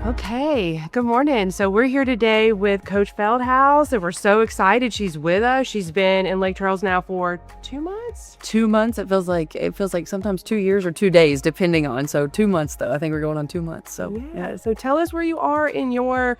Okay, good morning. So we're here today with Coach Feldhaus, and we're so excited she's with us. She's been in Lake Charles now for 2 months. 2 months. It feels like sometimes 2 years or 2 days, depending on. So 2 months though. I think we're going on 2 months. So yeah. So tell us where you are in your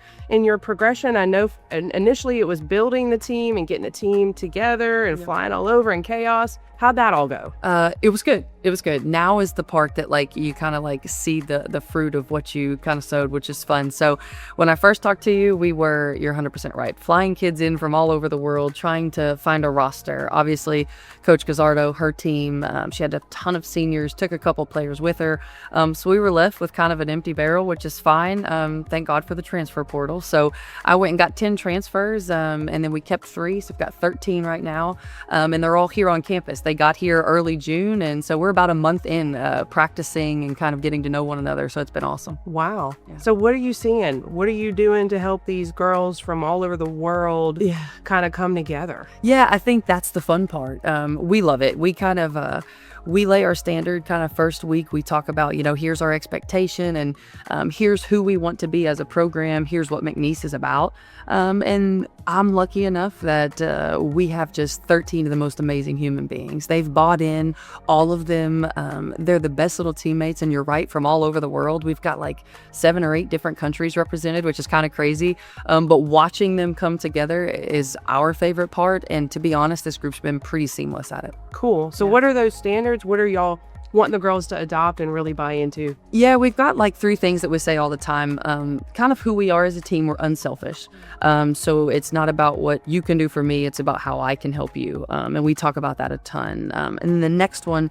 progression. I know initially it was building the team and getting the team together and flying all over in chaos. How'd that all go? It was good. It was good. Now is the part that like you kind of like see the fruit of what you kind of sowed, which is fun. So when I first talked to you, you're 100% right. Flying kids in from all over the world, trying to find a roster. Obviously, Coach Guzzardo, her team, she had a ton of seniors, took a couple players with her. So we were left with kind of an empty barrel, which is fine. Thank God for the transfer portal. So I went and got 10 transfers, and then we kept 3. So we've got 13 right now, and they're all here on campus. They got here early June, and so we're about a month in practicing and kind of getting to know one another. So it's been awesome. Wow. Yeah. So what are you seeing? What are you doing to help these girls from all over the world kind of come together? Yeah, I think that's the fun part. We love it. We kind of we lay our standard kind of first week. We talk about, here's our expectation, and here's who we want to be as a program. Here's what McNeese is about. And I'm lucky enough that we have just 13 of the most amazing human beings. They've bought in, all of them. They're the best little teammates, and you're right, from all over the world. We've got like 7 or 8 different countries represented, which is kind of crazy. But watching them come together is our favorite part. And to be honest, this group's been pretty seamless at it. Cool. So what are those standards? What are y'all wanting the girls to adopt and really buy into? Yeah, we've got like 3 things that we say all the time. Kind of who we are as a team. We're unselfish. So it's not about what you can do for me. It's about how I can help you. And we talk about that a ton. And the next one,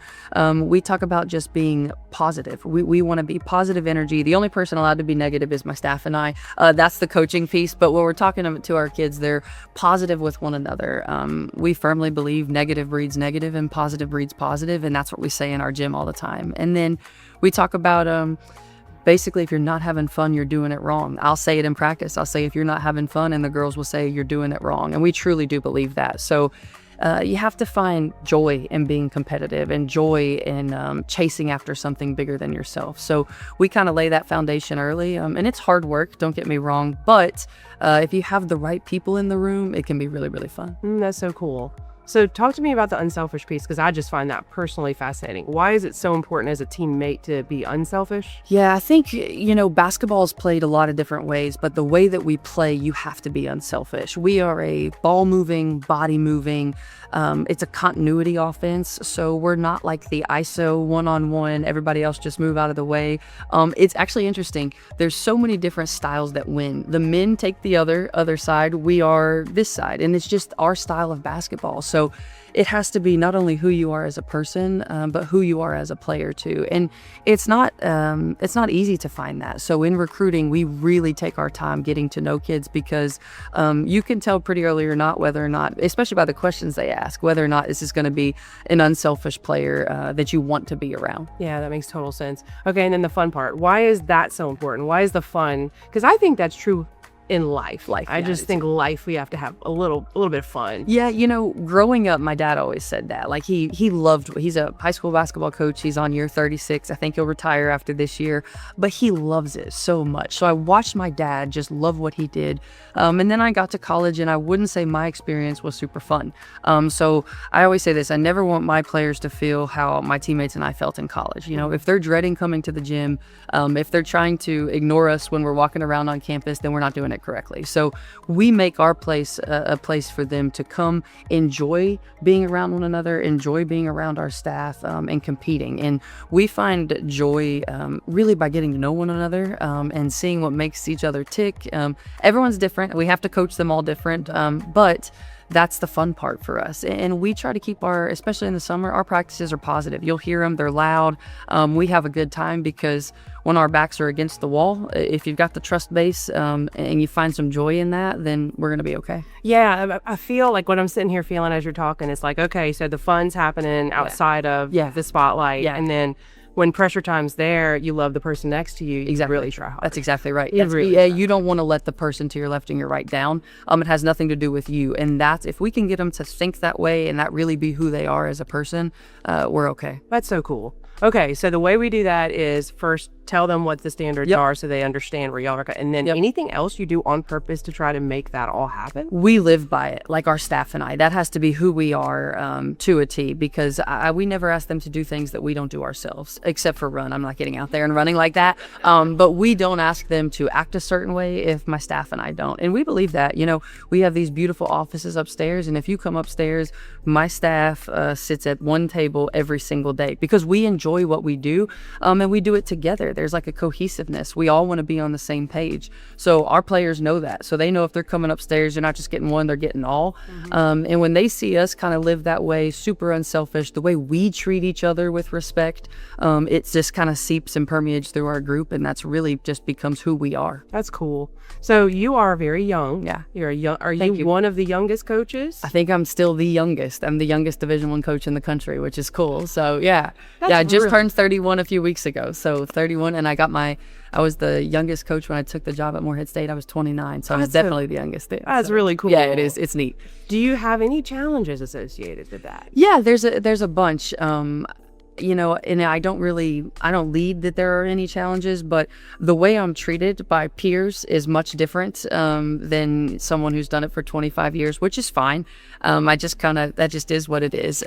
we talk about just being positive. We want to be positive energy. The only person allowed to be negative is my staff and I. That's the coaching piece. But when we're talking to our kids, they're positive with one another. We firmly believe negative breeds negative and positive breeds positive. And that's what we say in our gym all the time. And then we talk about basically, if you're not having fun, you're doing it wrong. I'll say it in practice. I'll say, if you're not having fun, and the girls will say, you're doing it wrong. And we truly do believe that. So you have to find joy in being competitive and joy in chasing after something bigger than yourself. So we kind of lay that foundation early, and it's hard work, don't get me wrong, but if you have the right people in the room, it can be really, really fun. That's so cool. So talk to me about the unselfish piece, because I just find that personally fascinating. Why is it so important as a teammate to be unselfish? Yeah, I think, basketball is played a lot of different ways, but the way that we play, you have to be unselfish. We are a ball moving, body moving. It's a continuity offense. So we're not like the ISO one-on-one, everybody else just move out of the way. It's actually interesting. There's so many different styles that win. The men take the other side. We are this side, and it's just our style of basketball. So it has to be not only who you are as a person, but who you are as a player too. And it's not easy to find that. So in recruiting, we really take our time getting to know kids, because you can tell pretty early or not whether or not, especially by the questions they ask, whether or not this is going to be an unselfish player that you want to be around. Yeah, that makes total sense. Okay, and then the fun part. Why is that so important? Why is the fun? Because I think that's true in life. I just think life, we have to have a little bit of fun. Yeah, growing up, my dad always said that. Like he's a high school basketball coach. He's on year 36. I think he'll retire after this year, but he loves it so much. So I watched my dad just love what he did. And then I got to college, and I wouldn't say my experience was super fun. So I always say this: I never want my players to feel how my teammates and I felt in college. If they're dreading coming to the gym, if they're trying to ignore us when we're walking around on campus, then we're not doing it correctly. So we make our place a place for them to come enjoy being around one another, enjoy being around our staff, and competing. And we find joy really by getting to know one another and seeing what makes each other tick. Everyone's different. We have to coach them all different, but that's the fun part for us. And we try to keep especially in the summer, our practices are positive. You'll hear them, they're loud. We have a good time, because when our backs are against the wall, if you've got the trust base and you find some joy in that, then we're going to be okay. Yeah, I feel like what I'm sitting here feeling as you're talking is like, okay, so the fun's happening outside of the spotlight. And then when pressure time's there, you love the person next to you. Exactly. Really try hard. That's exactly right. Really you don't want to let the person to your left and your right down. It has nothing to do with you. And that's, if we can get them to think that way and that really be who they are as a person, we're okay. That's so cool. Okay, so the way we do that is first tell them what the standards are so they understand where y'all are. And then anything else you do on purpose to try to make that all happen? We live by it, like our staff and I. That has to be who we are to a T, because we never ask them to do things that we don't do ourselves, except for run. I'm not getting out there and running like that. But we don't ask them to act a certain way if my staff and I don't. And we believe that, you know, we have these beautiful offices upstairs. And if you come upstairs, my staff sits at one table every single day because we enjoy what we do. And we do it together. There's like a cohesiveness. We all want to be on the same page. So our players know that. So they know if they're coming upstairs, they're not just getting one, they're getting all. And when they see us kind of live that way, super unselfish, the way we treat each other with respect, it just kind of seeps and permeates through our group. And that's really just becomes who we are. That's cool. So you are very young. Yeah. You're a young. Are you one of the youngest coaches? I think I'm still the youngest. I'm the youngest Division I coach in the country, which is cool. So yeah. That's I just turned 31 a few weeks ago. So 31, and I was the youngest coach when I took the job at Morehead State. I was 29, so I was definitely the youngest there. That's really cool. Yeah, it is. It's neat. Do you have any challenges associated with that? Yeah, there's a bunch. You know, and I don't lead that there are any challenges, but the way I'm treated by peers is much different than someone who's done it for 25 years, which is fine. That just is what it is.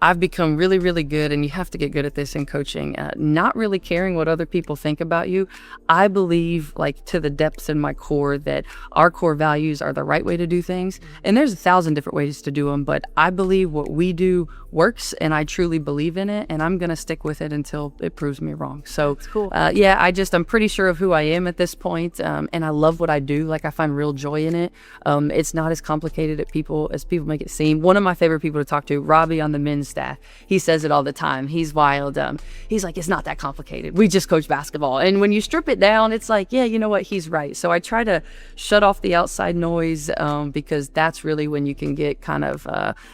I've become really, really good, and you have to get good at this in coaching, not really caring what other people think about you. I believe, like, to the depths in my core that our core values are the right way to do things. And there's 1,000 different ways to do them, but I believe what we do works, and I truly believe in it, and I'm going to stick with it until it proves me wrong. So, that's cool. I'm pretty sure of who I am at this point, and I love what I do. Like, I find real joy in it. It's not as complicated as people make it seem. One of my favorite people to talk to, Robbie on the men's staff, he says it all the time. He's wild. He's like, it's not that complicated. We just coach basketball. And when you strip it down, it's like, yeah, you know what? He's right. So I try to shut off the outside noise because that's really when you can get kind of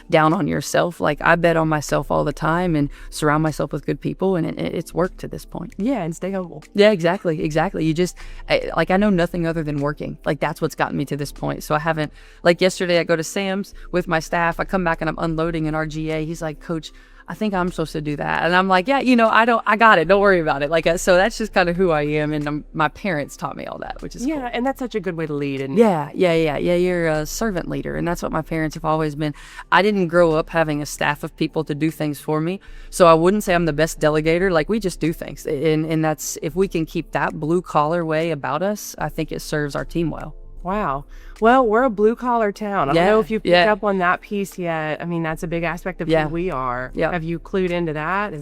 down on yourself. Like, I bet on myself all the time and surround myself with good people, and it's worked to this point. Yeah, and stay humble. Yeah, exactly. You just, I know nothing other than working. Like, that's what's gotten me to this point. So I haven't, like yesterday I go to Sam's with my staff. I come back and I'm unloading an RGA. He's like, Coach, I think I'm supposed to do that. And I'm like, yeah, you know, I got it. Don't worry about it. Like, so that's just kind of who I am. And my parents taught me all that, which is cool. And that's such a good way to lead. And yeah. You're a servant leader. And that's what my parents have always been. I didn't grow up having a staff of people to do things for me. So I wouldn't say I'm the best delegator. Like, we just do things. And that's, if we can keep that blue collar way about us, I think it serves our team well. Wow. Well, we're a blue collar town. I don't know if you picked up on that piece yet. I mean, that's a big aspect of who we are. Yeah. Have you clued into that?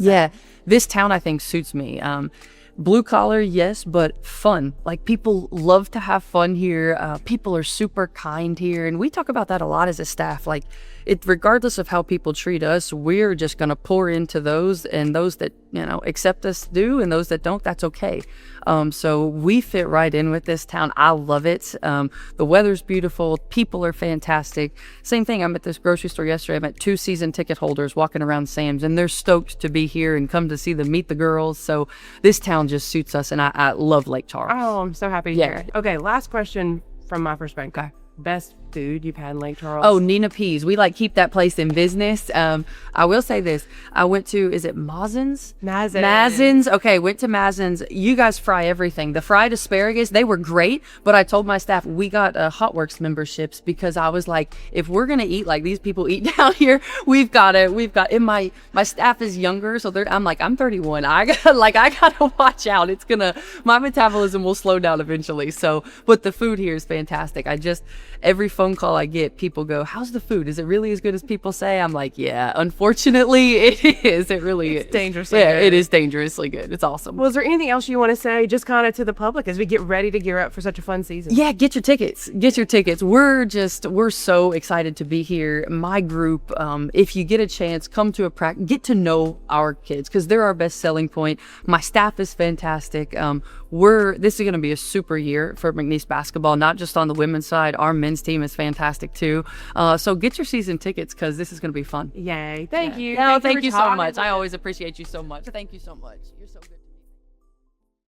This town, I think, suits me. Blue collar, yes, but fun. Like, people love to have fun here. People are super kind here. And we talk about that a lot as a staff. Like, regardless of how people treat us, we're just going to pour into those, and those that, you know, accept us do, and those that don't, that's okay. So we fit right in with this town. I love it. The weather's beautiful. People are fantastic. Same thing. I'm at this grocery store yesterday. I met 2 season ticket holders walking around Sam's, and they're stoked to be here and come to see them meet the girls. So this town just suits us, and I love Lake Charles. Oh, I'm so happy to hear it. Okay, last question from my perspective. Okay. Best food you've had in Lake Charles? Oh, Nina P's. We keep that place in business. I will say this. I went to, is it Mazin's? Mazin's. Okay, went to Mazin's. You guys fry everything. The fried asparagus, they were great, but I told my staff we got Hotworks memberships because I was like, if we're going to eat like these people eat down here, we've got, and my staff is younger, so I'm 31. I got to watch out. My metabolism will slow down eventually. So, but the food here is fantastic. Every phone call I get, people go, how's the food? Is it really as good as people say? I'm like, yeah, unfortunately it is. It really is. Dangerously good. It is dangerously good. It's awesome. Well, is there anything else you want to say just kind of to the public as we get ready to gear up for such a fun season? Yeah, get your tickets. We're so excited to be here. My group, if you get a chance, come to a practice, get to know our kids because they're our best selling point. My staff is fantastic. This is going to be a super year for McNeese basketball, not just on the women's side. Our men's team is fantastic too. So get your season tickets because this is going to be fun. Yay. Thank you. No, thank you so much. I always appreciate you so much. Thank you so much. You're so good.